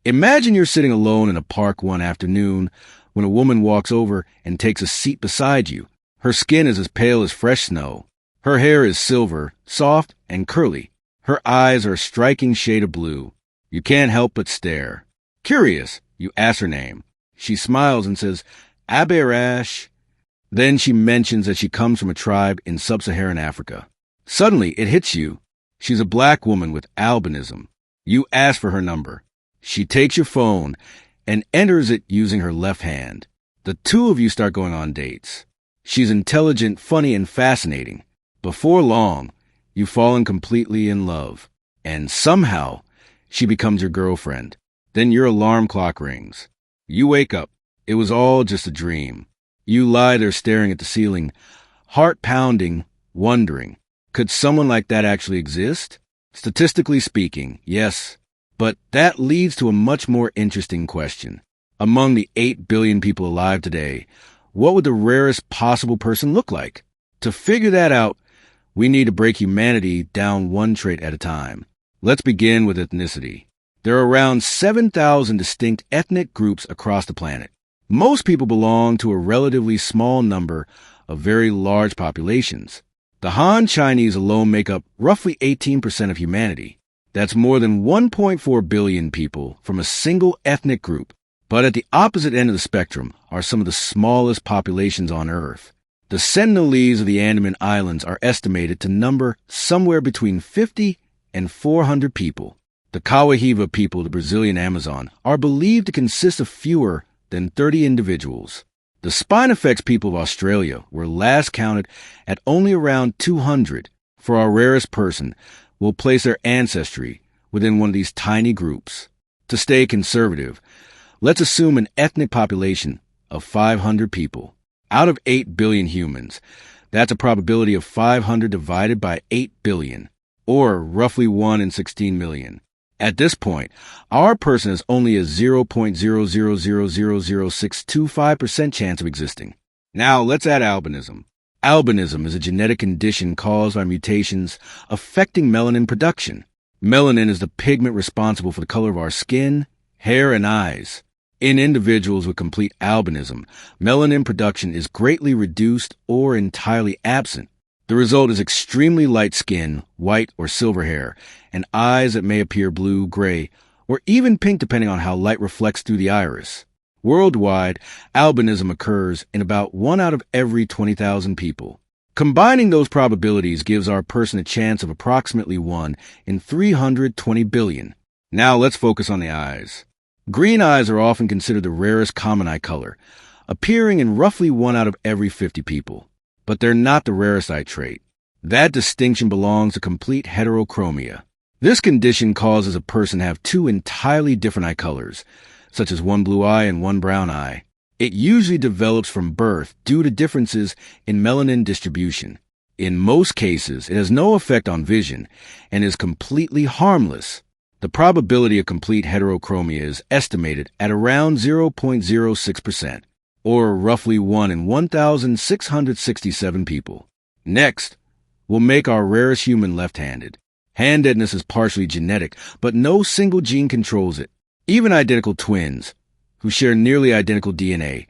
Imagine you're sitting alone in a park one afternoon when a woman walks over and takes a seat beside you. Her skin is as pale as fresh snow. Her hair is silver, soft, and curly. Her eyes are a striking shade of blue. You can't help but stare. Curious, you ask her name. She smiles and says, Aberash. Then she mentions that she comes from a tribe in sub-Saharan Africa. Suddenly, it hits you. She's a black woman with albinism. You ask for her number. She takes your phone and enters it using her left hand. The two of you start going on dates. She's intelligent, funny, and fascinating. Before long, you've fallen completely in love. And somehow, she becomes your girlfriend. Then your alarm clock rings. You wake up. It was all just a dream. You lie there staring at the ceiling, heart pounding, wondering, could someone like that actually exist? Statistically speaking, yes. But that leads to a much more interesting question. Among the 8 billion people alive today, what would the rarest possible person look like? To figure that out, we need to break humanity down one trait at a time. Let's begin with ethnicity. There are around 7,000 distinct ethnic groups across the planet. Most people belong to a relatively small number of very large populations. The Han Chinese alone make up roughly 18% of humanity. That's more than 1.4 billion people from a single ethnic group. But at the opposite end of the spectrum are some of the smallest populations on Earth. The Sentinelese of the Andaman Islands are estimated to number somewhere between 50 and 400 people. The Kawahiva people of the Brazilian Amazon are believed to consist of fewer than 30 individuals. The Spinifex people of Australia were last counted at only around 200. For our rarest person, we'll place their ancestry within one of these tiny groups. To stay conservative, let's assume an ethnic population of 500 people. Out of 8 billion humans, that's a probability of 500 divided by 8 billion, or roughly 1 in 16 million. At this point, our person has only a 0.000000625% chance of existing. Now, let's add albinism. Albinism is a genetic condition caused by mutations affecting melanin production. Melanin is the pigment responsible for the color of our skin, hair, and eyes. In individuals with complete albinism, melanin production is greatly reduced or entirely absent. The result is extremely light skin, white or silver hair, and eyes that may appear blue, gray, or even pink depending on how light reflects through the iris. Worldwide, albinism occurs in about 1 out of every 20,000 people. Combining those probabilities gives our person a chance of approximately 1 in 320 billion. Now let's focus on the eyes. Green eyes are often considered the rarest common eye color, appearing in roughly 1 out of every 50 people. But they're not the rarest eye trait. That distinction belongs to complete heterochromia. This condition causes a person to have 2 entirely different eye colors, such as 1 blue eye and 1 brown eye. It usually develops from birth due to differences in melanin distribution. In most cases, it has no effect on vision and is completely harmless. The probability of complete heterochromia is estimated at around 0.06%. or roughly 1 in 1,667 people. Next, we'll make our rarest human left-handed. Handedness is partially genetic, but no single gene controls it. Even identical twins, who share nearly identical DNA,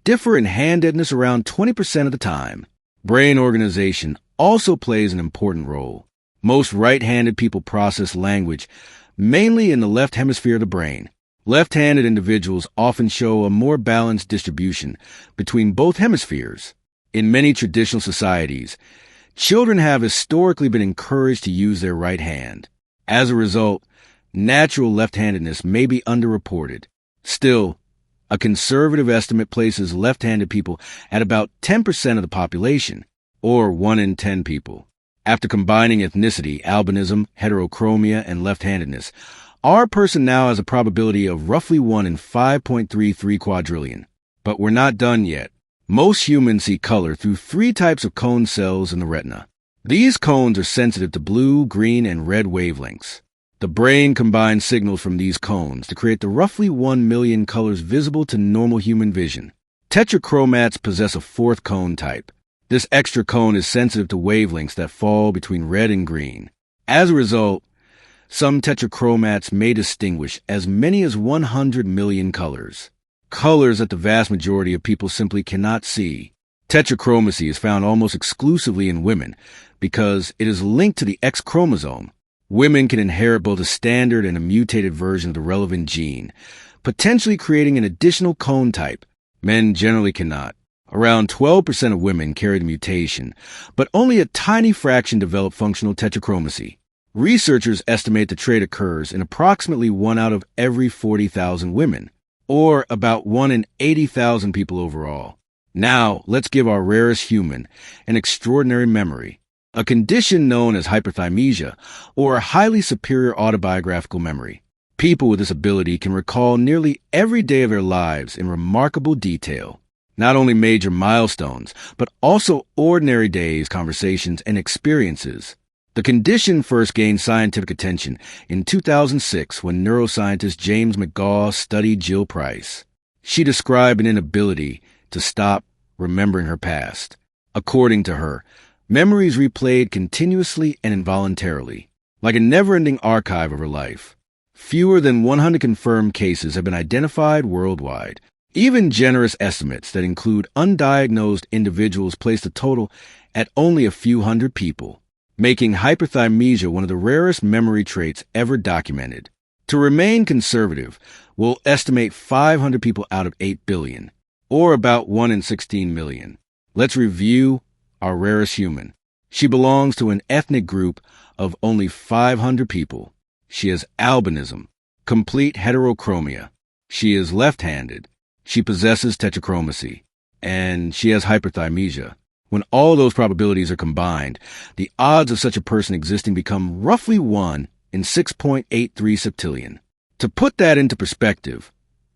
differ in handedness around 20% of the time. Brain organization also plays an important role. Most right-handed people process language mainly in the left hemisphere of the brain. Left-handed individuals often show a more balanced distribution between both hemispheres. In many traditional societies, children have historically been encouraged to use their right hand. As a result, natural left-handedness may be underreported. Still, a conservative estimate places left-handed people at about 10% of the population, or 1 in 10 people. After combining ethnicity, albinism, heterochromia, and left-handedness, our person now has a probability of roughly 1 in 5.33 quadrillion. But we're not done yet. Most humans see color through 3 types of cone cells in the retina. These cones are sensitive to blue, green, and red wavelengths. The brain combines signals from these cones to create the roughly 1 million colors visible to normal human vision. Tetrachromats possess a 4th cone type. This extra cone is sensitive to wavelengths that fall between red and green. As a result, Some tetrachromats may distinguish as many as 100 million colors. Colors that the vast majority of people simply cannot see. Tetrachromacy is found almost exclusively in women because it is linked to the X chromosome. Women can inherit both a standard and a mutated version of the relevant gene, potentially creating an additional clone type. Men generally cannot. Around 12% of women carry the mutation, but only a tiny fraction develop functional tetrachromacy. Researchers estimate the trait occurs in approximately 1 out of every 40,000 women, or about 1 in 80,000 people overall. Now, let's give our rarest human an extraordinary memory, a condition known as hyperthymesia, or a highly superior autobiographical memory. People with this ability can recall nearly every day of their lives in remarkable detail. Not only major milestones, but also ordinary days, conversations, and experiences. The condition first gained scientific attention in 2006 when neuroscientist James McGaugh studied Jill Price. She described an inability to stop remembering her past. According to her, memories replayed continuously and involuntarily, like a never-ending archive of her life. Fewer than 100 confirmed cases have been identified worldwide. Even generous estimates that include undiagnosed individuals place the total at only a few hundred people, making hyperthymesia one of the rarest memory traits ever documented. To remain conservative, we'll estimate 500 people out of 8 billion, or about 1 in 16 million. Let's review our rarest human. She belongs to an ethnic group of only 500 people. She has albinism, complete heterochromia. She is left-handed. She possesses tetrachromacy, and she has hyperthymesia. When all those probabilities are combined, the odds of such a person existing become roughly 1 in 6.83 septillion. To put that into perspective,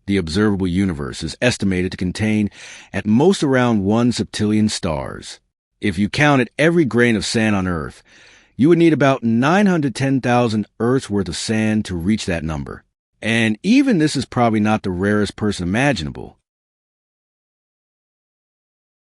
the observable universe is estimated to contain at most around 1 septillion stars. If you counted every grain of sand on Earth, you would need about 910,000 Earths worth of sand to reach that number. And even this is probably not the rarest person imaginable.